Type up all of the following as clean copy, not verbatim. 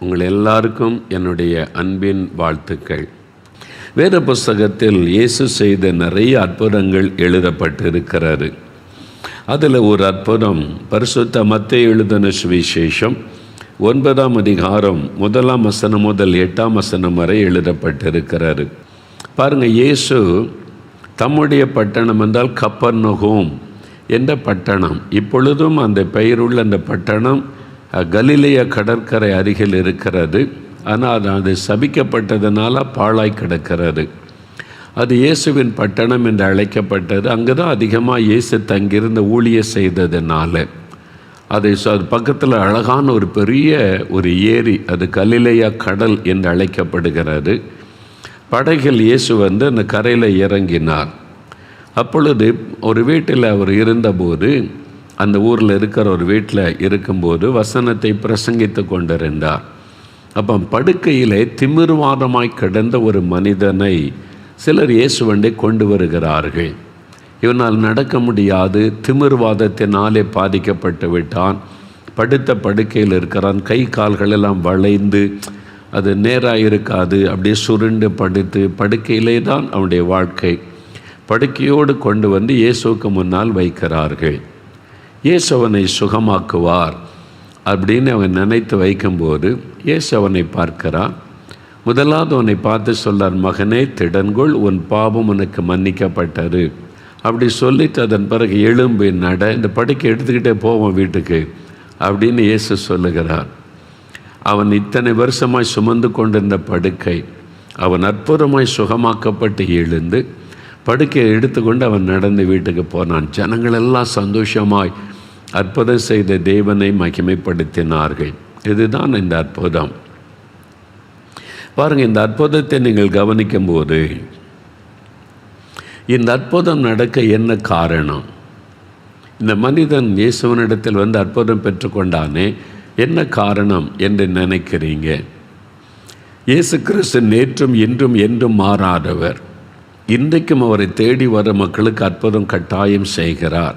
உங்கள் எல்லாருக்கும் என்னுடைய அன்பின் வாழ்த்துக்கள். வேத புஸ்தகத்தில் இயேசு செய்த நிறைய அற்புதங்கள் எழுதப்பட்டிருக்கிறது. அதில் ஒரு அற்புதம் பரிசுத்த மத்தேயு எழுதின சுவிசேஷம் 9ஆம் அதிகாரம் 1ஆம் வசனம் முதல் 8ஆம் வசனம் வரை எழுதப்பட்டிருக்கிறது. பாருங்கள், இயேசு தம்முடைய பட்டணம் என்றால் கப்பர்நகூம் என்ற பட்டணம். இப்பொழுதும் அந்த பெயருள்ள அந்த பட்டணம் கலிலேய கடற்கரை அருகில் இருக்கிறது. ஆனால் அது சபிக்கப்பட்டதுனால பாழாய் கிடக்கிறது. அது இயேசுவின் பட்டணம் என்று அழைக்கப்பட்டது. அங்கே தான் அதிகமாக இயேசு தங்கியிருந்த ஊழிய செய்ததுனால அது பக்கத்தில் அழகான ஒரு பெரிய ஒரு ஏரி, அது கலிலேயா கடல் என்று அழைக்கப்படுகிறது. படகில் இயேசு அந்த கரையில் இறங்கினார். அப்பொழுது ஒரு வீட்டில் அவர் இருந்தபோது, அந்த ஊரில் இருக்கிற ஒரு வீட்டில் இருக்கும்போது வசனத்தை பிரசங்கித்து கொண்டிருந்தார். அப்போ படுக்கையிலே திமிர்வாதமாய் கிடந்த ஒரு மனிதனை சிலர் இயேசுவண்டை கொண்டு வருகிறார்கள். இவனால் நடக்க முடியாது, திமிர்வாதத்தினாலே பாதிக்கப்பட்டு விட்டான். படுத்த படுக்கையில் இருக்கிறான். கை கால்களெல்லாம் வளைந்து அது நேராக இருக்காது, அப்படியே சுருண்டு படுத்து படுக்கையிலே தான் அவனுடைய வாழ்க்கை. படுக்கையோடு கொண்டு வந்து இயேசுவுக்கு முன்னால் வைக்கிறார்கள். இயேசு அவனை சுகமாக்குவார் அப்படின்னு அவன் நினைத்து வைக்கும்போது இயேசு அவனை பார்க்கிறான். முதலாவது அவனை பார்த்து சொல்றார், மகனே திடன்கொள், உன் பாவம் உனக்கு மன்னிக்கப்பட்டது. அப்படி சொல்லிட்டு அதன் பிறகு எழும்பி நட, இந்த படுக்கை எடுத்துக்கிட்டே போவோம் வீட்டுக்கு அப்படின்னு இயேசு சொல்லுகிறார். அவன் இத்தனை வருஷமாய் சுமந்து கொண்டிருந்த படுக்கை அவன் அற்புதமாய் சுகமாக்கப்பட்டு எழுந்து படுக்கையை எடுத்துக்கொண்டு அவன் நடந்து வீட்டுக்கு போனான். ஜனங்கள் எல்லாம் சந்தோஷமாய் அற்புதம் செய்த தேவனை மகிமைப்படுத்தினார்கள். இதுதான் இந்த அற்புதம். பாருங்கள், இந்த அற்புதத்தை நீங்கள் கவனிக்கும் போது இந்த அற்புதம் நடக்க என்ன காரணம்? இந்த மனிதன் இயேசுவனிடத்தில் வந்து அற்புதம் பெற்றுக்கொண்டானே, என்ன காரணம் என்று நினைக்கிறீங்க? இயேசு கிறிஸ்து நேற்றும் இன்றும் என்றும் மாறாதவர். இன்றைக்கும் அவரை தேடி வர மக்களுக்கு அற்புதம் கட்டாயம் செய்கிறார்.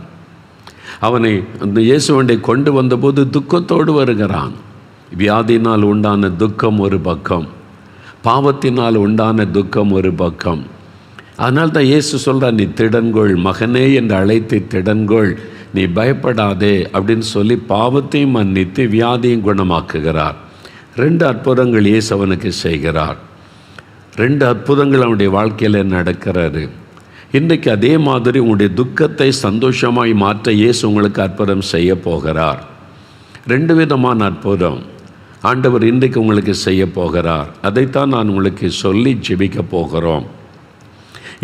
அவனை அந்த இயேசுவண்டை கொண்டு வந்தபோது துக்கத்தோடு வருகிறான். வியாதியினால் உண்டான துக்கம் ஒரு பக்கம், பாவத்தினால் உண்டான துக்கம் ஒரு பக்கம். அதனால் தான் இயேசு சொல்கிறார், நீ திடன்கொள் மகனே என்று அழைத்து திடன்கொள், நீ பயப்படாதே அப்படின்னு சொல்லி பாவத்தையும் மன்னித்து வியாதியும் குணமாக்குகிறார். 2 அற்புதங்கள் இயேசு அவனுக்கு செய்கிறார். 2 அற்புதங்கள் அவனுடைய வாழ்க்கையில் நடக்கிறது. இன்றைக்கு அதே மாதிரி உங்களுடைய துக்கத்தை சந்தோஷமாய் மாற்ற இயேசு உங்களுக்கு அற்புதம் செய்ய போகிறார். 2 விதமான அற்புதம் ஆண்டவர் இன்றைக்கு உங்களுக்கு செய்ய போகிறார். அதைத்தான் நான் உங்களுக்கு சொல்லி ஜெபிக்க போகிறோம்.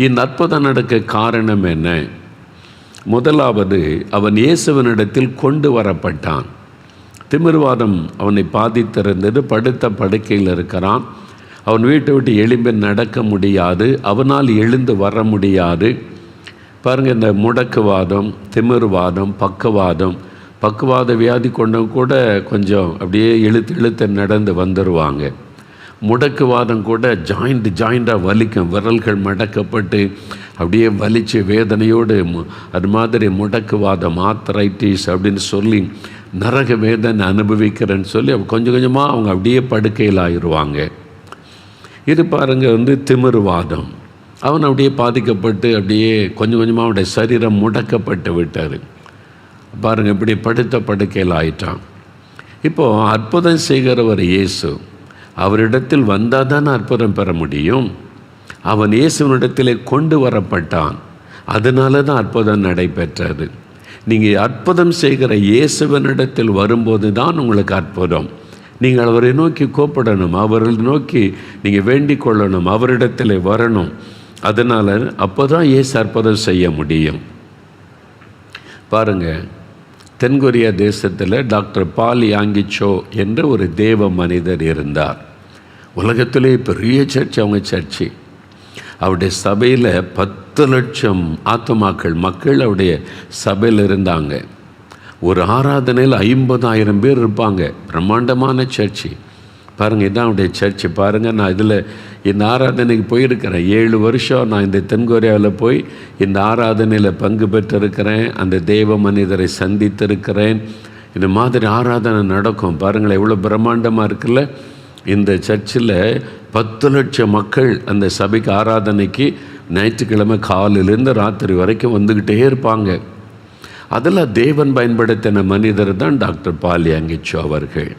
இந்த அற்புதம் நடக்க காரணம் என்ன? முதலாவது, அவன் இயேசுவனிடத்தில் கொண்டு வரப்பட்டான். திமிர்வாதம் அவனை பாதித்திருந்தது. படுத்த படுக்கையில் இருக்கிறான். அவன் வீட்டை விட்டு எழும்பி நடக்க முடியாது, அவனால் எழுந்து வர முடியாது. பாருங்கள், இந்த முடக்குவாதம், திமிர்வாதம், பக்குவாத வியாதி கொண்டவங்க கூட கொஞ்சம் அப்படியே இழுத்து நடந்து வந்துடுவாங்க. முடக்குவாதம் கூட ஜாயிண்டாக வலிக்கும், விரல்கள் மடக்கப்பட்டு அப்படியே வலிச்சு வேதனையோடு, அது மாதிரி முடக்குவாதம், ஆர்த்ரைட்டிஸ் அப்படின்னு சொல்லி நரக வேதனை அனுபவிக்கிறேன்னு சொல்லி கொஞ்சம் கொஞ்சமாக அவங்க அப்படியே படுக்கையில் ஆயிடுவாங்க. இது பாருங்கள் திமிர்வாதம். அவன் அப்படியே பாதிக்கப்பட்டு அப்படியே கொஞ்சம் கொஞ்சமாக அவனுடைய சரீரம் முடக்கப்பட்டு விட்டார். பாருங்கள், இப்படி படுத்த படுக்கையில் ஆயிட்டான். இப்போது அற்புதம் செய்கிறவர் இயேசு. அவரிடத்தில் வந்தால் தான் அற்புதம் பெற முடியும். அவன் இயேசுவனிடத்திலே கொண்டு வரப்பட்டான். அதனால தான் அற்புதம் நடைபெற்றது. நீங்கள் அற்புதம் செய்கிற இயேசுவனிடத்தில் வரும்போது தான் உங்களுக்கு அற்புதம். நீங்கள் அவரை நோக்கி கூப்பிடணும், அவரை நோக்கி நீங்கள் வேண்டிக் கொள்ளணும், அவரிடத்தில் வரணும். அதனால் அப்போ தான் இயேசு அற்புதம் செய்ய முடியும். பாருங்கள், தென்கொரியா தேசத்தில் டாக்டர் பால் யாங்கிச்சோ என்ற ஒரு தேவ மனிதர் இருந்தார். உலகத்திலே பெரிய சர்ச்சு அவங்க சர்ச்சு. அவருடைய சபையில் 10 லட்சம் மக்கள் அவருடைய சபையில் இருந்தாங்க. ஒரு ஆராதனையில் 50,000 பேர் இருப்பாங்க. பிரம்மாண்டமான சர்ச்சு. பாருங்கள், இதான் அவருடைய சர்ச்சு. பாருங்கள், நான் இதில் இந்த ஆராதனைக்கு போயிருக்கிறேன். 7 வருஷம் நான் இந்த தென்கொரியாவில் போய் இந்த ஆராதனையில் பங்கு பெற்றிருக்கிறேன். அந்த தேவ மனிதரை சந்தித்திருக்கிறேன். இந்த மாதிரி ஆராதனை நடக்கும். பாருங்களேன், எவ்வளோ பிரம்மாண்டமாக இருக்குல்ல. இந்த சர்ச்சில் 10 லட்சம் மக்கள் அந்த சபைக்கு ஆராதனைக்கு ஞாயிற்றுக்கிழமை காலையிலேருந்து ராத்திரி வரைக்கும் வந்துக்கிட்டே இருப்பாங்க. அதில் தேவன் பயன்படுத்தின மனிதர் தான் டாக்டர் பால் யாங்கிச்சோ அவர்கள்.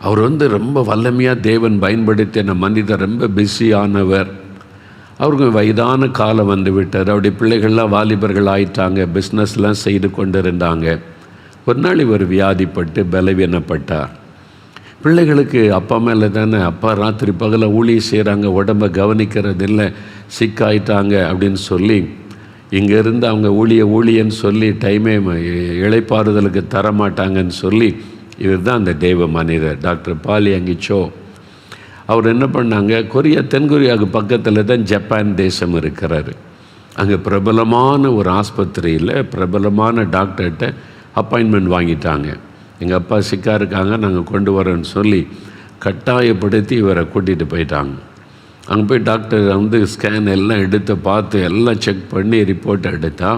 அவர் ரொம்ப வல்லமையாக தேவன் பயன்படுத்தின மனிதர், ரொம்ப பிஸியானவர். அவருக்கு வயதான காலம் வந்து விட்டார். அவருடைய பிள்ளைகள்லாம் வாலிபர்கள் ஆயிட்டாங்க, பிஸ்னஸ்லாம் செய்து கொண்டு இருந்தாங்க. ஒரு நாள் இவர் வியாதிப்பட்டு பலவீனப்பட்டார். பிள்ளைகளுக்கு அப்பா மேலே தானே, அப்பா ராத்திரி பகல ஊழியம் செய்கிறாங்க, உடம்பை கவனிக்கிறது இல்லை, சிக்காயிட்டாங்க அப்படின்னு சொல்லி இங்கேருந்து அவங்க ஊழியன்னு சொல்லி டைமே இளைப்பாறுதலுக்கு தரமாட்டாங்கன்னு சொல்லி இவர் தான் அந்த தெய்வ மனிதர் டாக்டர் பால் யாங்கிச்சோ. அவர் என்ன பண்ணாங்க, தென்கொரியாவுக்கு பக்கத்தில் தான் ஜப்பான் தேசம் இருக்கிறாரு. அங்கே பிரபலமான ஒரு ஆஸ்பத்திரியில் பிரபலமான டாக்டர்கிட்ட அப்பாயின்மெண்ட் வாங்கிட்டாங்க. எங்கள் அப்பா சிக்காக இருக்காங்க, நாங்கள் கொண்டு வரோன்னு சொல்லி கட்டாயப்படுத்தி இவரை கூட்டிகிட்டு போயிட்டாங்க. அங்கே போய் டாக்டர் ஸ்கேன் எல்லாம் எடுத்து பார்த்து எல்லாம் செக் பண்ணி ரிப்போர்ட் எடுத்தா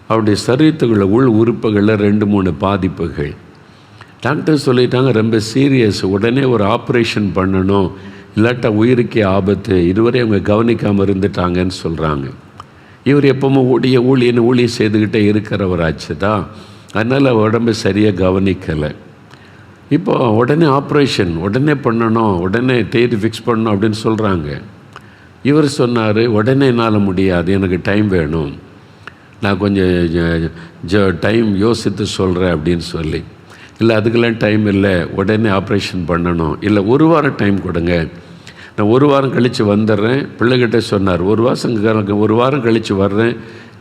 அவருடைய சரீரத்துக்குள்ள உள் உறுப்புகளில் 2-3 பாதிப்புகள். டாக்டர் சொல்லிட்டாங்க, ரொம்ப சீரியஸ், உடனே ஒரு ஆப்ரேஷன் பண்ணணும், இல்லாட்டா உயிருக்கே ஆபத்து, இதுவரை அவங்க கவனிக்காமல் இருந்துட்டாங்கன்னு சொல்கிறாங்க. இவர் எப்பவுமே ஊழியம் செய்துக்கிட்டே இருக்கிறவராச்சு தான், அதனால் உடம்பு சரியாக கவனிக்கலை. இப்போ உடனே ஆப்ரேஷன் உடனே பண்ணணும், உடனே தேதி ஃபிக்ஸ் பண்ணணும் அப்படின்னு சொல்கிறாங்க. இவர் சொன்னார், உடனே என்னால் முடியாது, எனக்கு டைம் வேணும், நான் கொஞ்சம் டைம் யோசித்து சொல்கிறேன் அப்படின்னு சொல்லி. இல்லை அதுக்கெல்லாம் டைம் இல்லை, உடனே ஆப்ரேஷன் பண்ணணும், இல்லை 1 வாரம் டைம் கொடுங்க, நான் 1 வாரம் கழித்து வந்துடுறேன். பிள்ளைகிட்ட சொன்னார், 1 வாரம் கழித்து வர்றேன்,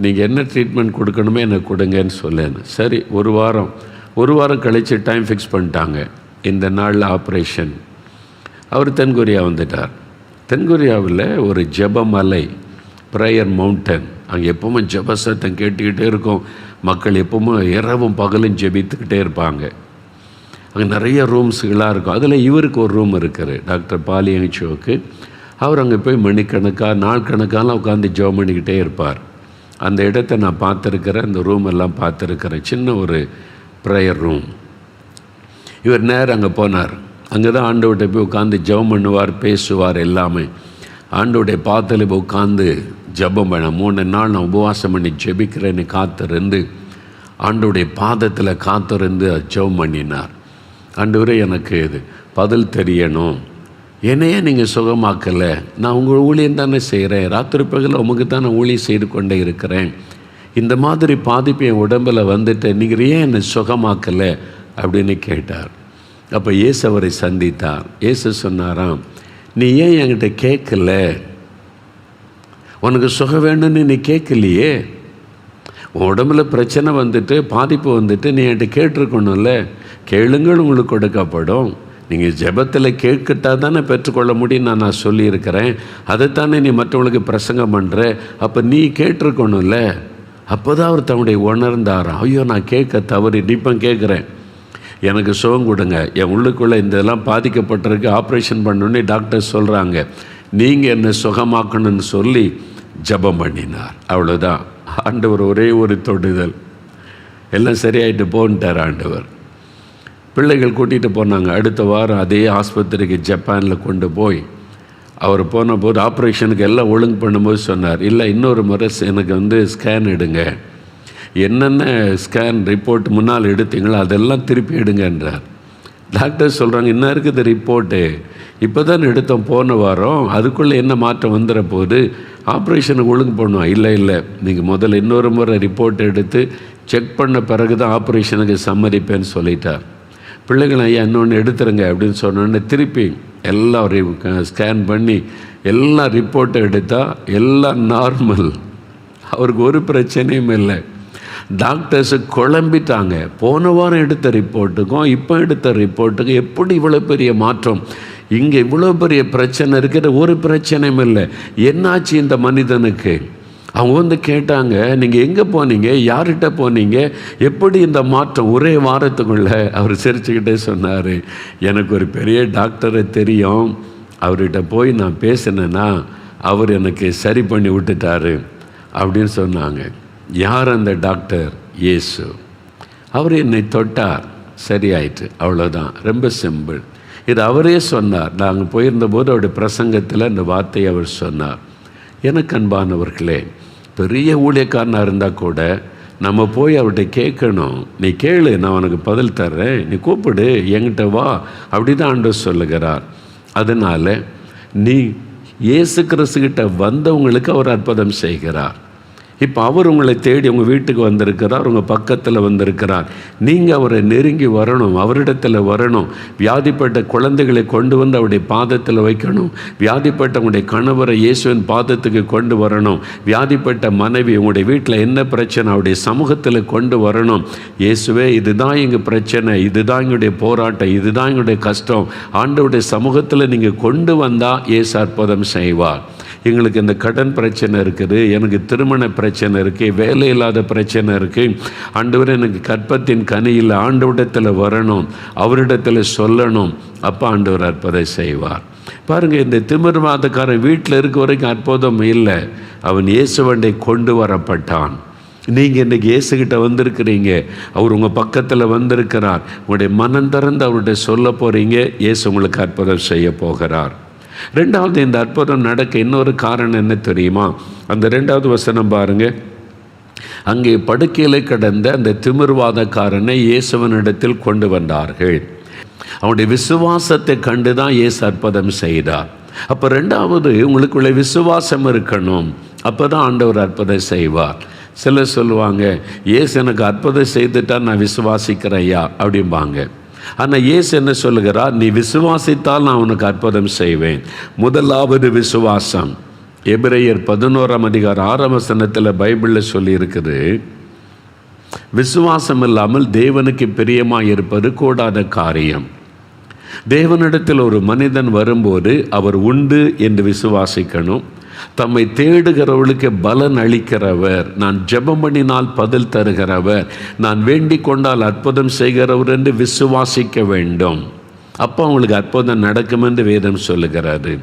நீங்கள் என்ன ட்ரீட்மெண்ட் கொடுக்கணுமே எனக்கு கொடுங்கன்னு சொல்லேன்னு. சரி, 1 வாரம் கழித்து டைம் ஃபிக்ஸ் பண்ணிட்டாங்க. இந்த நாளில் ஆப்ரேஷன். அவர் தென்கொரியா வந்துட்டார். தென்கொரியாவில் ஒரு ஜெபமலை, ப்ரேயர் மவுண்டன், அங்கே எப்பவுமே ஜெப சத்தம் கேட்டுக்கிட்டே இருக்கும். மக்கள் எப்பவுமே இரவும் பகலும் ஜெபித்துக்கிட்டே இருப்பாங்க. அங்கே நிறைய ரூம்ஸுகளாக இருக்கும். அதில் இவருக்கு ஒரு ரூம் இருக்குது, டாக்டர் பால் யாங்கிச்சோவுக்கு. அவர் அங்கே போய் நாள் கணக்காலாம் உட்காந்து ஜெபம் பண்ணிக்கிட்டே இருப்பார். அந்த இடத்த நான் பார்த்துருக்கிறேன், அந்த ரூம் எல்லாம் பார்த்துருக்கிறேன். சின்ன ஒரு ப்ரேயர் ரூம். இவர் நேரம் அங்கே போனார். அங்கே தான் ஆண்டவர்கிட்ட போய் உட்காந்து ஜெபம் பண்ணுவார், பேசுவார், எல்லாமே. ஆண்டவருடைய பாத்தில் போய் உட்காந்து ஜெபம் பண்ண 3 நாள் நான் உபவாசம் பண்ணி ஜெபிக்கிறேன்னு காத்திருந்து ஆண்டவருடைய பாதத்தில் காத்திருந்து ஜெபம் பண்ணினார். ஆண்டவரே, எனக்கு இது பதில் தெரியணும், என்னையே நீங்கள் சுகமாக்கலை, நான் உங்கள் ஊழியம் தானே செய்கிறேன், ராத்திரி பகலில் உமக்கு தான் நான் ஊழியம் செய்து கொண்டே இருக்கிறேன், இந்த மாதிரி பாதிப்பு என் உடம்பில் வந்துட்டு நீங்கள் ஏன் என்னை சுகமாக்கலை அப்படின்னு கேட்டார். அப்போ இயேசு அவரை சந்தித்தார். இயேசு சொன்னாராம், நீ ஏன் என்கிட்ட கேட்கல, உனக்கு சுகம் வேணும்னு நீ கேட்கலையே, உன் உடம்புல பிரச்சனை வந்துட்டு பாதிப்பு வந்துட்டு நீ என்கிட்ட கேட்டிருக்கணும்ல, கேளுங்கள் உங்களுக்கு கொடுக்கப்படும், நீங்கள் ஜெபத்தில் கேட்கிட்டா தானே பெற்றுக்கொள்ள முடியும் நான் சொல்லியிருக்கிறேன், அதைத்தானே நீ மற்றவங்களுக்கு பிரசங்கம் பண்ணுற, அப்போ நீ கேட்டிருக்கணும்ல. அப்போ தான் அவர் தன்னுடைய உணர்ந்தாராம், ஐயோ நான் கேட்க தவறு, இப்போ கேட்குறேன், எனக்கு சுகம் கொடுங்க, என் உள்ளுக்குள்ளே இதெல்லாம் பாதிக்கப்பட்டிருக்கு, ஆப்ரேஷன் பண்ணணுன்னு டாக்டர் சொல்கிறாங்க, நீங்கள் என்னை சுகமாக்கணும்னு சொல்லி ஜெபம் பண்ணினார். அவ்வளோதான். ஆண்டவர் ஒரே ஒரு தொடுதல், எல்லாம் சரியாயிட்டு போன்ட்டார் ஆண்டவர். பிள்ளைகள் கூட்டிகிட்டு போனாங்க. அடுத்த வாரம் அதே ஆஸ்பத்திரிக்கு ஜப்பானில் கொண்டு போய் அவர் போன போது ஆப்ரேஷனுக்கு எல்லாம் ஒழுங்கு பண்ணும்போது சொன்னார், இல்லை இன்னொரு முறை எனக்கு ஸ்கேன் எடுங்க, என்னென்ன ஸ்கேன் ரிப்போர்ட் முன்னால் எடுத்தீங்களோ அதெல்லாம் திருப்பி எடுங்கன்றார். டாக்டர் சொல்கிறாங்க, இன்னும் இருக்குது ரிப்போர்ட்டு, இப்போ தான் எடுத்தோம் போன வாரம், அதுக்குள்ளே என்ன மாற்றம் வந்துட போது, ஆப்ரேஷனுக்கு ஒழுங்கு பண்ணுவோம். இல்லை நீங்கள் முதல்ல இன்னொரு முறை ரிப்போர்ட் எடுத்து செக் பண்ண பிறகு தான் ஆப்ரேஷனுக்கு சம்மதிப்பேன்னு சொல்லிட்டார். பிள்ளைகள் ஐயா இன்னொன்று எடுத்துருங்க அப்படின்னு சொன்னோன்னே திருப்பி எல்லாம் ஸ்கேன் பண்ணி எல்லா ரிப்போர்ட்டை எடுத்தால் எல்லாம் நார்மல், அவருக்கு ஒரு பிரச்சனையும் இல்லை. டாக்டர்ஸு குழம்பிட்டாங்க, போன வாரம் எடுத்த ரிப்போர்ட்டுக்கும் இப்போ எடுத்த ரிப்போர்ட்டுக்கும் எப்படி இவ்வளோ பெரிய மாற்றம், இங்கே இவ்வளோ பெரிய பிரச்சனை இருக்கிற, ஒரு பிரச்சனையும் இல்லை, என்னாச்சு இந்த மனிதனுக்கு. அவங்க கேட்டாங்க, நீங்கள் எங்கே போனீங்க, யார்கிட்ட போனீங்க, எப்படி இந்த மாற்றம் ஒரே வாரத்துக்குள்ளே. அவர் சிரிச்சுக்கிட்டே சொன்னார், எனக்கு ஒரு பெரிய டாக்டரை தெரியும், அவர்கிட்ட போய் நான் பேசினேன்னா அவர் எனக்கு சரி பண்ணி விட்டுட்டாரு அப்படின்னு சொன்னாங்க. யார் அந்த டாக்டர்? இயேசு. அவர் என்னை தொட்டார், சரியாயிற்று, அவ்வளோதான். ரொம்ப சிம்பிள். இது அவரே சொன்னார். நாங்கள் போயிருந்தபோது அவருடைய பிரசங்கத்தில் இந்த வார்த்தையை அவர் சொன்னார். எனக்கு அன்பானவர்களே, பெரிய ஊழியக்காரனாக இருந்தால் கூட நம்ம போய் அவர்கிட்ட கேட்கணும். நீ கேளு, நான் உனக்கு பதில் தர்றேன், நீ கூப்பிடு, என்கிட்ட வா, அப்படி தான் ஆண்டவர் சொல்லுகிறார். அதனால் நீ இயேசு கிறிஸ்துக்கிட்ட வந்தவங்களுக்கு அவர் அற்புதம் செய்கிறார். இப்போ அவர் உங்களை தேடி உங்கள் வீட்டுக்கு வந்திருக்கிறார், உங்கள் பக்கத்தில் வந்திருக்கிறார். நீங்கள் அவரை நெருங்கி வரணும், அவரிடத்தில் வரணும். வியாதிப்பட்ட குழந்தைகளை கொண்டு வந்து அவருடைய பாதத்தில் வைக்கணும். வியாதிப்பட்ட உங்களுடைய கணவரை இயேசுவின் பாதத்துக்கு கொண்டு வரணும். வியாதிப்பட்ட மனைவி உங்களுடைய வீட்டில் என்ன பிரச்சனை அவருடைய சமூகத்தில் கொண்டு வரணும். இயேசுவே, இதுதான் எங்கள் பிரச்சனை, இதுதான் எங்களுடைய போராட்டம், இதுதான் எங்களுடைய கஷ்டம், ஆண்டவருடைய சமூகத்தில் நீங்கள் கொண்டு வந்தால் இயேசு அற்புதம் செய்வார். எங்களுக்கு இந்த கடன் பிரச்சனை இருக்குது, எனக்கு திருமண பிரச்சனை இருக்குது, வேலை இல்லாத பிரச்சனை இருக்குது, ஆண்டவரே எனக்கு கற்பத்தின் கனியில் ஆண்டவரிடத்தில் வரணும், அவரிடத்தில் சொல்லணும். அப்போ ஆண்டவர் அற்புதம் செய்வார். பாருங்கள், இந்த திமிர்வாதக்காரன் வீட்டில் இருக்க வரைக்கும் அற்புதம் இல்லை. அவன் இயேசுவண்டை கொண்டு வரப்பட்டான். நீங்கள் இன்றைக்கி இயேசுகிட்ட வந்திருக்கிறீங்க, அவர் உங்கள் பக்கத்தில் வந்திருக்கிறார். உங்களுடைய மனம் திறந்து அவர்கிட்ட சொல்ல போகிறீங்க, இயேசு உங்களுக்கு அற்புதம் செய்ய போகிறார். ரெண்டாவது, இந்த அற்புதம் நடக்க இன்னொரு காரணம் என்ன தெரியுமா? அந்த 2வது வசனம் பாருங்கள். அங்கே படுக்கையில் கிடந்த அந்த திமிர்வாதக்காரனை இயேசுவனிடத்தில் கொண்டு வந்தார்கள். அவனுடைய விசுவாசத்தை கண்டு தான் இயேசு அற்புதம் செய்தார். அப்போ ரெண்டாவது, உங்களுக்குள்ள விசுவாசம் இருக்கணும், அப்போ தான் ஆண்டவர் அற்புதம் செய்வார். சிலர் சொல்லுவாங்க, இயேசு எனக்கு அற்புதம் செய்துட்டா நான் விசுவாசிக்கிறேன் ஐயா அப்படிம்பாங்க. ஆனால் இயேசு என்ன சொல்லுகிறார்? நீ விசுவாசித்தால் நான் உனக்கு அற்புதம் செய்வேன். முதலாவது விசுவாசம். எபிரேயர் 11ஆம் அதிகாரம் 6ஆம் வசனத்தில் பைபிளில் சொல்லியிருக்குது, விசுவாசம் இல்லாமல் தேவனுக்கு பிரியமாக இருப்பது கூடாத காரியம். தேவனிடத்தில் ஒரு மனிதன் வரும்போது அவர் உண்டு என்று விசுவாசிக்கணும். தம்மை தேடுகிறவர்களுக்கு பலன் அளிக்கிறவர், நான் ஜெபம் பண்ணினால் பதில் தருகிறவர், நான் வேண்டிக் கொண்டால் அற்புதம் செய்கிறவர் என்று விசுவாசிக்க வேண்டும். அப்போ அவங்களுக்கு அற்புதம் நடக்கும் என்று வேதம் சொல்லுகிறது.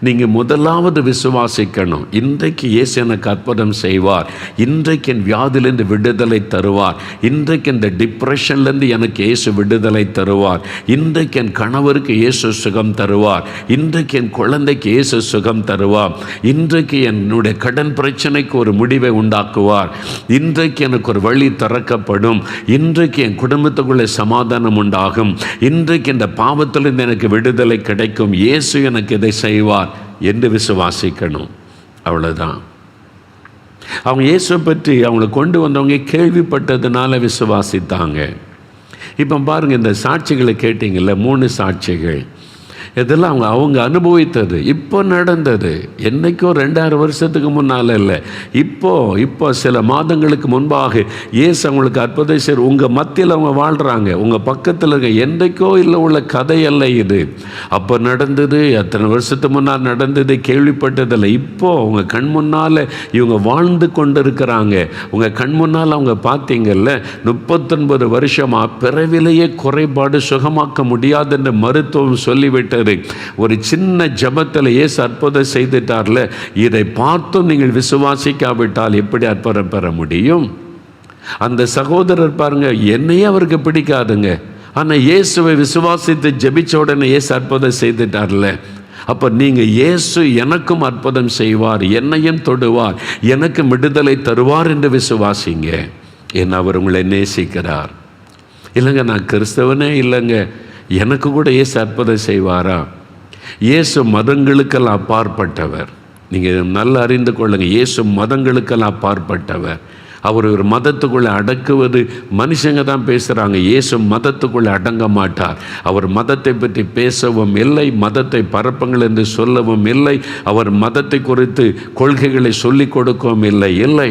நீங்கள் முதலாவது விசுவாசிக்கணும். இன்றைக்கு இயேசு எனக்கு அற்புதம் செய்வார், இன்றைக்கு என் வியாதியிலேருந்து விடுதலை தருவார், இன்றைக்கு இந்த டிப்ரெஷன்லேருந்து எனக்கு இயேசு விடுதலை தருவார், இன்றைக்கு என் கணவருக்கு இயேசு சுகம் தருவார், இன்றைக்கு என் குழந்தைக்கு இயேசு சுகம் தருவார், இன்றைக்கு என்னுடைய கடன் பிரச்சனைக்கு ஒரு முடிவை உண்டாக்குவார், இன்றைக்கு எனக்கு ஒரு வழி திறக்கப்படும், இன்றைக்கு என் குடும்பத்துக்குள்ளே சமாதானம் உண்டாகும், இன்றைக்கு இந்த பாவத்திலிருந்து எனக்கு விடுதலை கிடைக்கும், இயேசு எனக்கு இதை செய்வார் என்று விசுவாசிக்கணும். அவ்வளோதான். அவங்க இயேசுவை பற்றி அவங்களை கொண்டு வந்தவங்க கேள்விப்பட்டதுனால விசுவாசித்தாங்க. இப்போ பாருங்கள், இந்த சாட்சிகளை கேட்டீங்கள்ல, 3 சாட்சிகள், இதெல்லாம் அவங்க அனுபவித்தது, இப்போ நடந்தது. என்றைக்கோ 2000 வருஷத்துக்கு முன்னால் இல்லை, இப்போ சில மாதங்களுக்கு முன்பாக இயேசு அவங்களுக்கு அற்புதம் செய்ய உங்கள் மத்தியில் அவங்க வாழ்கிறாங்க, உங்கள் பக்கத்தில் இருக்க. என்றைக்கோ இல்லை உள்ள கதையல்ல இது, அப்போ நடந்தது, அத்தனை வருஷத்துக்கு முன்னால் நடந்தது, கேள்விப்பட்டதில்லை. இப்போது உங்கள் கண் முன்னால் இவங்க வாழ்ந்து கொண்டு இருக்கிறாங்க. உங்கள் கண் முன்னால் அவங்க பார்த்தீங்கல்ல, 39 வருஷமாக பிறவிலேயே குறைபாடு சுகமாக்க முடியாதுன்ற மருத்துவம் சொல்லிவிட்டது. ஒரு சின்ன ஜபத்தில் இயேசு அற்புதம் செய்துட்டார்ல, இதை பார்த்தும் நீங்கள் விசுவாசிக்காவிட்டால் எப்படி அற்புதம் பெற முடியும்? அந்த சகோதரர் பாருங்க, என்னையே அவருக்கு பிடிக்காதுங்க, ஆனால் இயேசுவை விசுவாசித்து ஜெபிச்ச உடனே இயேசு அற்புதம் செய்துட்டார்ல. அப்போ நீங்கள் இயேசு எனக்கும் அற்புதம் செய்வார், என்னையும் தொடுவார், எனக்கு விடுதலை தருவார் என்று விசுவாசிங்க. ஏன்னா அவர் உங்களை நேசிக்கிறார். இல்லைங்க, நான் கிறிஸ்தவனே இல்லைங்க, எனக்கு கூட இயேசு அற்புதம் செய்வாரா? இயேசு மதங்களுக்கெல்லாம் அப்பாற்பட்டவர். நீங்கள் நல்லா அறிந்து கொள்ளுங்கள், இயேசு மதங்களுக்கெல்லாம் அப்பாற்பட்டவர். அவர் ஒரு மதத்துக்குள்ளே அடக்குவது மனுஷங்க தான் பேசுகிறாங்க. இயேசு மதத்துக்குள்ளே அடங்க மாட்டார். அவர் மதத்தை பற்றி பேசவும் இல்லை, மதத்தை பரப்புங்கள் என்று சொல்லவும் இல்லை, அவர் மதத்தை குறித்து கொள்கைகளை சொல்லிக் கொடுக்கவும் இல்லை.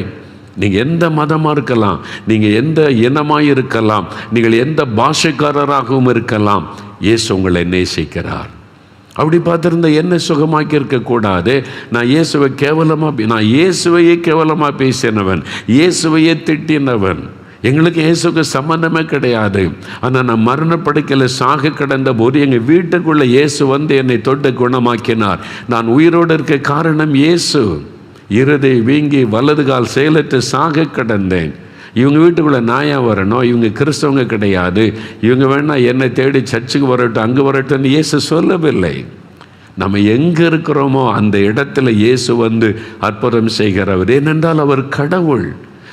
நீங்கள் எந்த மதமாக இருக்கலாம், நீங்கள் எந்த இனமாக இருக்கலாம், நீங்கள் எந்த பாஷைக்காரராகவும் இருக்கலாம், இயேசு உங்களை நேசிக்கிறார். அப்படி பார்த்துருந்தா என்ன சுகமாக்கி இருக்கக்கூடாது? நான் இயேசுவையே கேவலமாக பேசினவன், இயேசுவையே திட்டினவன், எங்களுக்கு இயேசுக்கு சம்பந்தமே கிடையாது. ஆனால் நான் மரணப்படுக்கையில் சாக கிடந்த போது எங்கள் வீட்டுக்குள்ளே இயேசு வந்து என்னை தொட்டு குணமாக்கினார். நான் உயிரோடு இருக்க காரணம் இயேசு. இருதை வீங்கி வலது கால் செயலற்று சாக கிடந்தேன். இவங்க வீட்டுக்குள்ளே நாயா வரணும், இவங்க கிறிஸ்தவங்க கிடையாது, இவங்க வேணால் என்னை தேடி சர்ச்சுக்கு வரட்டும் அங்கே வரட்டும்னு இயேசு சொல்லவில்லை. நம்ம எங்கே இருக்கிறோமோ அந்த இடத்துல இயேசு வந்து அற்புதம் செய்கிறவர். ஏனென்றால் அவர் கடவுள்,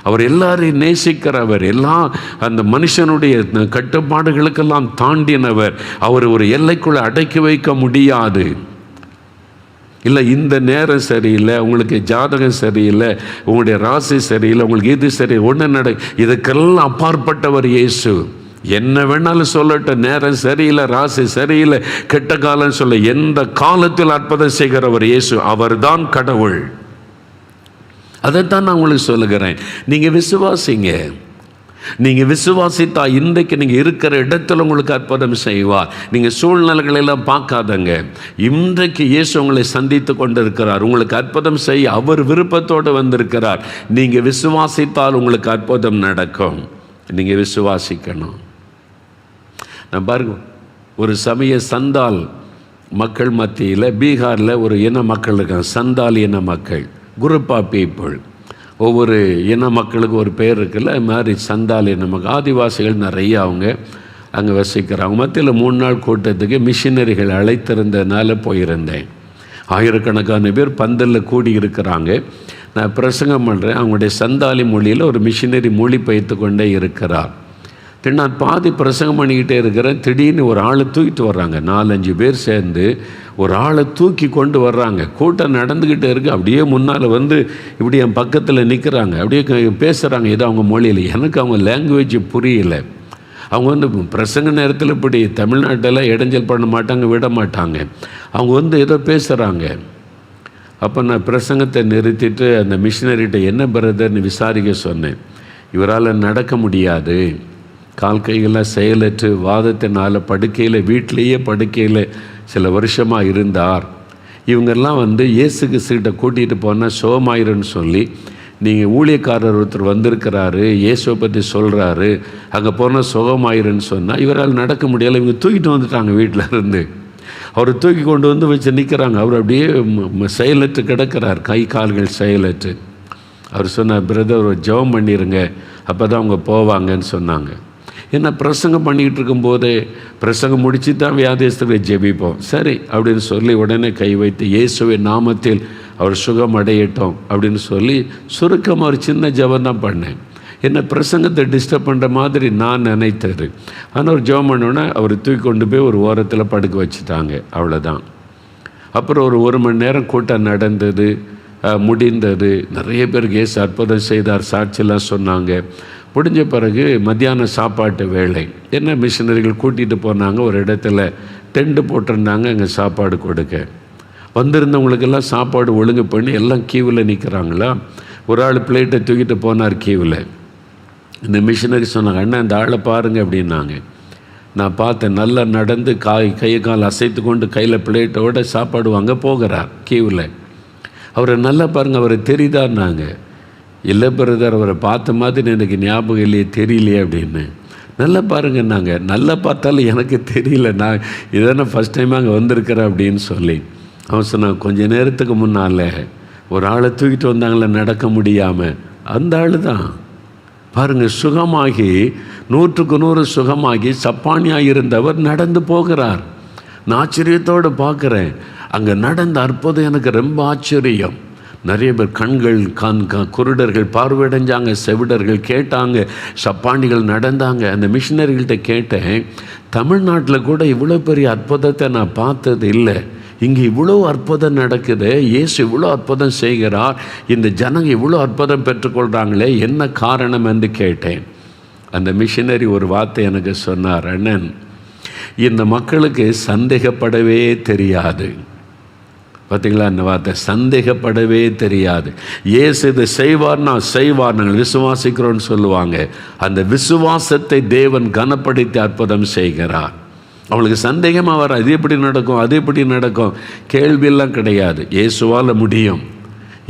அவர் எல்லாரையும் நேசிக்கிறவர், அந்த மனுஷனுடைய கட்டுப்பாடுகளுக்கெல்லாம் தாண்டினவர். அவர் ஒரு எல்லைக்குள்ளே அடக்கி வைக்க முடியாது. இல்லை இந்த நேரம் சரியில்லை, உங்களுக்கு ஜாதகம் சரியில்லை, உங்களுடைய ராசி சரியில்லை, உங்களுக்கு இது சரி ஒன்று இதுக்கெல்லாம் அப்பாற்பட்டவர் இயேசு. என்ன வேணாலும் சொல்லட்டும், நேரம் சரியில்லை, ராசி சரியில்லை, கெட்ட காலம் சொல்ல, எந்த காலத்தில் அற்புதம் செய்கிறவர் இயேசு. அவர்தான் கடவுள். அதைத்தான் நான் உங்களுக்கு சொல்லுகிறேன். நீங்கள் விசுவாசிங்க. நீங்கள் விசுவாசித்தா இன்றைக்கு நீங்கள் இருக்கிற இடத்துல உங்களுக்கு அற்புதம் செய்வார். நீங்கள் சூழ்நிலைகளெல்லாம் பார்க்காதங்க. இன்றைக்கு இயேசு உங்களை சந்தித்து கொண்டு இருக்கிறார். உங்களுக்கு அற்புதம் செய்ய அவர் விருப்பத்தோடு வந்திருக்கிறார். நீங்கள் விசுவாசித்தால் உங்களுக்கு அற்புதம் நடக்கும். நீங்கள் விசுவாசிக்கணும். நான் பாருங்க, ஒரு சமய சந்தால் மக்கள் மத்தியில் பீகாரில் ஒரு இன மக்கள் இருக்காங்க, சந்தால் இன மக்கள், குரூப் ஆஃப் பீப்புள். ஒவ்வொரு இன மக்களுக்கு ஒரு பேர் இருக்குல்ல, அது மாதிரி சந்தால் இன மக்கள், ஆதிவாசிகள் நிறைய அவங்க அங்கே வசிக்கிறாங்க. மத்தியில் 3 நாள் கூட்டத்துக்கு மிஷினரிகள் அழைத்திருந்ததுனால போயிருந்தேன். ஆயிரக்கணக்கான பேர் பந்தலில் கூடி இருக்கிறாங்க. நான் பிரசங்கம் பண்ணுறேன். அவங்களுடைய சந்தாலி மொழியில் ஒரு மிஷினரி மொழி பெய்த்து கொண்டே இருக்கிறார். நான் பாதி பிரசங்கம் பண்ணிக்கிட்டே இருக்கிறேன். திடீர்னு ஒரு ஆளை தூக்கிட்டு வர்றாங்க. 4-5 பேர் சேர்ந்து ஒரு ஆளை தூக்கி கொண்டு வர்றாங்க. கூட்டம் நடந்துக்கிட்டே இருக்குது. அப்படியே முன்னால் வந்து இப்படி என் பக்கத்தில் நிற்கிறாங்க. அப்படியே பேசுகிறாங்க ஏதோ அவங்க மொழியில். எனக்கு அவங்க லாங்குவேஜ் புரியல. அவங்க வந்து பிரசங்க நேரத்தில் இப்படி தமிழ்நாட்டெல்லாம் இடைஞ்சல் பண்ண மாட்டாங்க, விட மாட்டாங்க. அவங்க வந்து ஏதோ பேசுகிறாங்க. அப்போ நான் பிரசங்கத்தை நிறுத்திட்டு அந்த மிஷினரிகிட்ட என்ன பிரதர்னு விசாரிக்க சொன்னேன். இவரால் நடக்க முடியாது, கால் கைகளாக செயலற்று வாதத்தினால் படுக்கையில், வீட்டிலேயே படுக்கையில் சில வருஷமாக இருந்தார். இவங்கெல்லாம் வந்து இயேசு கிறிஸ்துகிட்ட கூட்டிகிட்டு போனால் சுகமாயிருன்னு சொல்லி, நீங்கள் ஊழியக்காரர் ஒருத்தர் வந்திருக்கிறாரு, இயேசுவை பற்றி சொல்கிறாரு, அங்கே போனால் சுகமாயிருன்னு சொன்னால் இவரால் நடக்க முடியலை. இவங்க தூக்கிட்டு வந்துட்டாங்க வீட்டில் இருந்து. அவரை தூக்கி கொண்டு வந்து வச்சு நிற்கிறாங்க. அவர் அப்படியே செயலற்று கிடக்கிறார், கை கால்கள் செயலற்று. அவர் சொன்னார், பிரதர் ஒரு ஜெபம் பண்ணிடுங்க, அப்போ தான் அவங்க போவாங்கன்னு சொன்னாங்க. ஏன்னா பிரசங்கம் பண்ணிக்கிட்டு இருக்கும்போதே பிரசங்கம் முடிச்சு தான் வியாதியஸ்தரை ஜெபிப்போம். சரி அப்படின்னு சொல்லி உடனே கை வைத்து இயேசுவின் நாமத்தில் அவர் சுகம் அடையட்டும் அப்படின்னு சொல்லி சுருக்கமாக ஒரு சின்ன ஜெபம் தான் பண்ணேன். என்ன பிரசங்கத்தை டிஸ்டர்ப் பண்ணுற மாதிரி நான் நினைத்தது. ஆனால் ஒரு ஜெபம் பண்ணோன்னே அவர் தூக்கி கொண்டு போய் ஒரு ஓரத்தில் படுக்க வச்சுட்டாங்க. அவ்வளோதான். அப்புறம் ஒரு மணி நேரம் கூட்டம் நடந்தது, முடிந்தது. நிறைய பேருக்கு இயேசு அற்புதம் செய்தார், சாட்சியெல்லாம் சொன்னாங்க. முடிஞ்ச பிறகு மத்தியான சாப்பாட்டு வேலை. என்ன மிஷினரிகள் கூட்டிகிட்டு போனாங்க, ஒரு இடத்துல டென்ட்டு போட்டிருந்தாங்க, அங்கே சாப்பாடு கொடுக்க. வந்திருந்தவங்களுக்கெல்லாம் சாப்பாடு ஒழுங்கு பண்ணி எல்லாம் கியூவில் நிற்கிறாங்களா. ஒரு ஆள் பிளேட்டை தூக்கிட்டு போனார் கியூவில். இந்த மிஷினரி சொன்னாங்க, அண்ணா இந்த ஆளை பாருங்கள் அப்படின்னாங்க. நான் பார்த்தேன், நல்லா நடந்து கையை கால் அசைத்து கொண்டு கையில் பிளேட்டோட சாப்பாடு வாங்க போகிறார் கியூவில். அவரை நல்லா பாருங்கள், அவரை தெரியுதான்னாங்க. இல்லை பிரதர், அவரை பார்த்த மாதிரி எனக்கு ஞாபகம் இல்லையே, தெரியலையே அப்படின்னு. நல்லா பாருங்கன்னாங்க. நல்லா பார்த்தாலும் எனக்கு தெரியல, நான் இதானே ஃபஸ்ட் டைம் அங்கே வந்திருக்கிறேன் அப்படின்னு சொல்லி. அவன் சொன்னான், கொஞ்சம் நேரத்துக்கு முன்னால் ஒரு ஆளை தூக்கிட்டு வந்தாங்களே நடக்க முடியாமல், அந்த ஆள் தான் பாருங்கள் சுகமாகி 100க்கு 100 சுகமாகி சப்பானியாக இருந்தவர் நடந்து போகிறார். நான் ஆச்சரியத்தோடு பார்க்குறேன். அங்கே நடந்த அற்புதம் எனக்கு ரொம்ப ஆச்சரியம். நிறைய பேர் கண்கள் குருடர்கள் பார்வையடைஞ்சாங்க, செவிடர்கள் கேட்டாங்க, சப்பானிகள் நடந்தாங்க. அந்த மிஷினரிகள்கிட்ட கேட்டேன், தமிழ்நாட்டில் கூட இவ்வளோ பெரிய அற்புதத்தை நான் பார்த்தது இல்லை, இங்கே இவ்வளோ அற்புதம் நடக்குது, இயேசு இவ்வளோ அற்புதம் செய்கிறார், இந்த ஜனங்க இவ்வளோ அற்புதம் பெற்றுக்கொள்கிறாங்களே, என்ன காரணம் என்று கேட்டேன். அந்த மிஷினரி ஒரு வார்த்தை எனக்கு சொன்னார், அண்ணன் இந்த மக்களுக்கு சந்தேகப்படவே தெரியாது. பார்த்தீங்களா அந்த வார்த்தை, சந்தேகப்படவே தெரியாது. இயேசு இதை செய்வார்னா செய்வார், நாங்கள் விசுவாசிக்கிறோன்னு சொல்லுவாங்க. அந்த விசுவாசத்தை தேவன் கனப்படுத்தி அற்புதம் செய்கிறார். அவங்களுக்கு சந்தேகமாக வர இது எப்படி நடக்கும், அது எப்படி நடக்கும், கேள்வியெல்லாம் கிடையாது. இயேசுவால் முடியும்.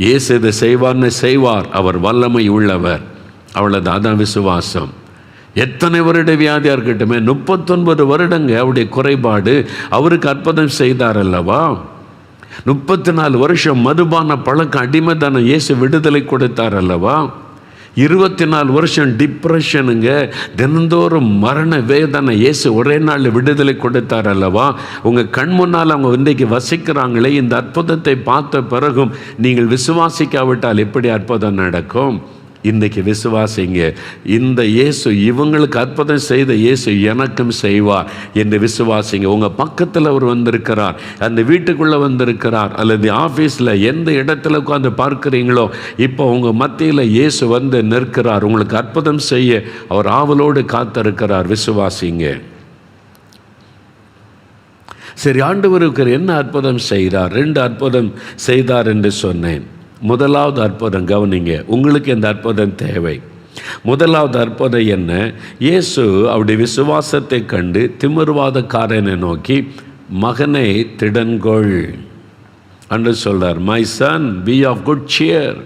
இயேசு இதை செய்வார்னு செய்வார், அவர் வல்லமை உள்ளவர். அவ்வளோதான், அதான் விசுவாசம். எத்தனை வருட வியாதியாக இருக்கட்டுமே, 39 வருடங்க அவருடைய குறைபாடு, அவருக்கு அற்புதம் செய்தார் அல்லவா. 34 வருஷம் மதுபான பழக்கம் அடிமைதான இயேசு விடுதலை கொடுத்தார் அல்லவா. 24 வருஷம் டிப்ரெஷனுங்க, தினந்தோறும் மரண வேதனை. இயேசு ஒரே நாள் விடுதலை கொடுத்தார் அல்லவா? உங்கள் கண் முன்னால் அவங்க இன்றைக்கு வசிக்கிறாங்களே. இந்த அற்புதத்தை பார்த்த பிறகும் நீங்கள் விசுவாசிக்காவிட்டால் எப்படி அற்புதம் நடக்கும்? இன்றைக்கி விசுவாசிங்க. இந்த இயேசு இவங்களுக்கு அற்புதம் செய்த இயேசு எனக்கும் செய்வார் என்று விசுவாசிங்க. உங்கள் பக்கத்தில் அவர் வந்திருக்கிறார், அந்த வீட்டுக்குள்ளே வந்திருக்கிறார், அல்லது ஆஃபீஸில் எந்த இடத்துல உட்காந்து பார்க்குறீங்களோ, இப்போ உங்கள் மத்தியில் இயேசு வந்து நிற்கிறார். உங்களுக்கு அற்புதம் செய்ய அவர் ஆவலோடு காத்திருக்கிறார். விசுவாசிங்க. சரி, ஆண்டவருக்கு என்ன அற்புதம் செய்தார்? 2 அற்புதம் செய்தார் என்று சொன்னேன். முதலாவது அற்புதம் கவனிங்க. உங்களுக்கு இந்த அற்புதம் தேவை. முதலாவது அற்புதம் என்ன? இயேசு அவருடைய விசுவாசத்தை கண்டு திமிர்வாதக்காரனை நோக்கி, மகனை திடன்கொள் என்று சொல்றார். My son, be of good cheer,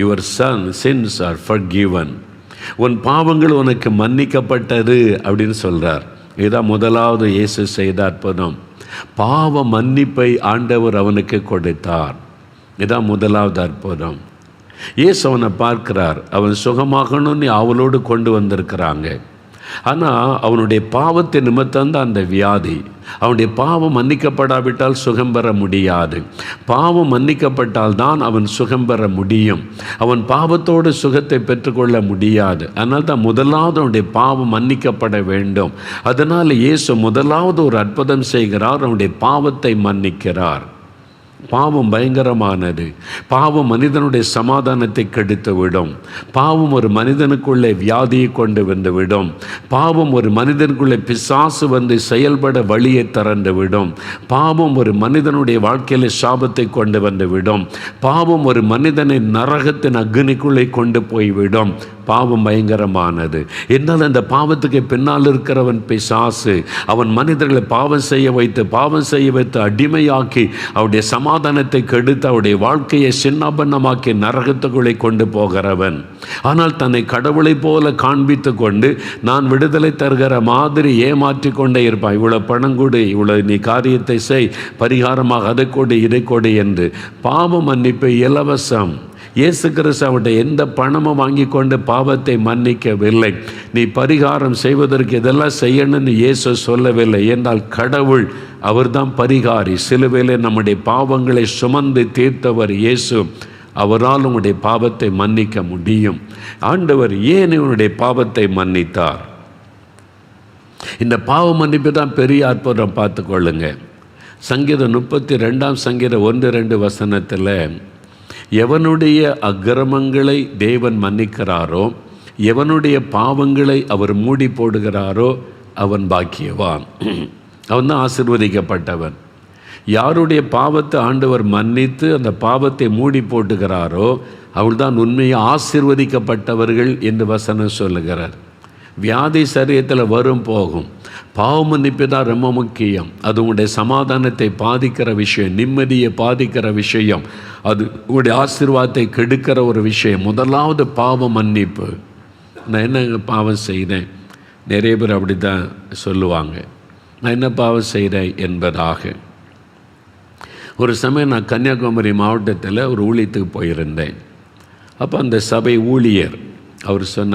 your son sins are forgiven. உன் பாவங்கள் உனக்கு மன்னிக்கப்பட்டது அப்படின்னு சொல்றார். இதுதான் முதலாவது இயேசு செய்த அற்புதம். பாவ மன்னிப்பை ஆண்டவர் அவனுக்கு கொடுத்தார். இதான் முதலாவது அற்புதம். இயேசு அவனை பார்க்கிறார். அவன் சுகமாகணும்னு அவளோடு கொண்டு வந்திருக்கிறாங்க. ஆனால் அவனுடைய பாவத்தை நிமித்தம்தான் அந்த வியாதி. அவனுடைய பாவம் மன்னிக்கப்படாவிட்டால் சுகம் பெற முடியாது. பாவம் மன்னிக்கப்பட்டால் தான் அவன் சுகம் பெற முடியும். அவன் பாவத்தோடு சுகத்தை பெற்றுக்கொள்ள முடியாது. அதனால் தான் முதலாவது அவனுடைய பாவம் மன்னிக்கப்பட வேண்டும். அதனால் இயேசு முதலாவது ஒரு அற்புதம் செய்கிறார். அவனுடைய பாவத்தை மன்னிக்கிறார். பாவம் பயங்கரமானது. பாவம் மனிதனுடைய சமாதானத்தை கெடுத்து விடும். பாவம் ஒரு மனிதனுக்குள்ளே வியாதியை கொண்டு வந்து விடும். பாவம் ஒரு மனிதனுக்குள்ளே பிசாசு வந்து செயல்பட வழியை திறந்து விடும். பாவம் ஒரு மனிதனுடைய வாழ்க்கையில் சாபத்தை கொண்டு வந்து விடும். பாவம் ஒரு மனிதனை நரகத்தின் அக்னிக்குள்ளே கொண்டு போய்விடும். பாவம் பயங்கரமானது. என்னால் அந்த பாவத்துக்கு பின்னால் இருக்கிறவன் பிசாசு. அவன் மனிதர்களை பாவம் செய்ய வைத்து அடிமையாக்கி அவருடைய சமாதானத்தை கெடுத்து அவருடைய வாழ்க்கையை சின்னபன்னமாக்கி நரகத்துக்குள்ளே கொண்டு போகிறவன். ஆனால் தன்னை கடவுளை போல காண்பித்து கொண்டு நான் விடுதலை தருகிற மாதிரி ஏமாற்றி கொண்டே இருப்பான். இவ்வளோ பணம் கொடு, இவ்வளோ நீ காரியத்தை செய், பரிகாரமாக அதை கொடு இதை கொடு என்று. பாவ மன்னிப்பு இலவசம். இயேசு கிறிஸ்து அவருடைய எந்த பணமும் வாங்கி கொண்டு பாவத்தை மன்னிக்கவில்லை. நீ பரிகாரம் செய்வதற்கு இதெல்லாம் செய்யணும்னு இயேசு சொல்லவில்லை. என்றால் கடவுள் அவர்தான் பரிகாரி. சிலுவையிலே நம்முடைய பாவங்களை சுமந்து தீர்த்தவர் இயேசு. அவரால் உங்களுடைய பாவத்தை மன்னிக்க முடியும். ஆண்டவர் ஏன் இவனுடைய பாவத்தை மன்னித்தார்? இந்த பாவ மன்னிப்பு தான் பெரிய அற்புதம். பார்த்து கொள்ளுங்க. சங்கீதம் 32 சங்கீதம் 1-2 வசனத்தில், எவனுடைய அக்கிரமங்களை தேவன் மன்னிக்கிறாரோ, எவனுடைய பாவங்களை அவர் மூடி போடுகிறாரோ அவன் பாக்கியவான். அவன் தான் ஆசீர்வதிக்கப்பட்டவன். யாருடைய பாவத்தை ஆண்டவர் மன்னித்து அந்த பாவத்தை மூடி போட்டுகிறாரோ அவள்தான் உண்மையை ஆசீர்வதிக்கப்பட்டவர்கள் என்று வசனம் சொல்லுகிறார். வியாதி சரீரத்தில் வரும் போகும். பாவ மன்னிப்பு தான் ரொம்ப முக்கியம். அது உங்களுடைய சமாதானத்தை பாதிக்கிற விஷயம், நிம்மதியை பாதிக்கிற விஷயம், அது உங்களுடைய ஆசீர்வாதத்தை கெடுக்கிற ஒரு விஷயம். முதலாவது பாவ மன்னிப்பு. நான் என்ன பாவம் செய்தேன்? நிறைய பேர் அப்படி தான் சொல்லுவாங்க, நான் என்ன பாவம் செய்கிறேன் என்பதாக. ஒரு சமயம் நான் கன்னியாகுமரி மாவட்டத்தில் ஒரு ஊழியத்துக்கு போயிருந்தேன். அப்போ அந்த சபை ஊழியர் அவர் சொன்னார்,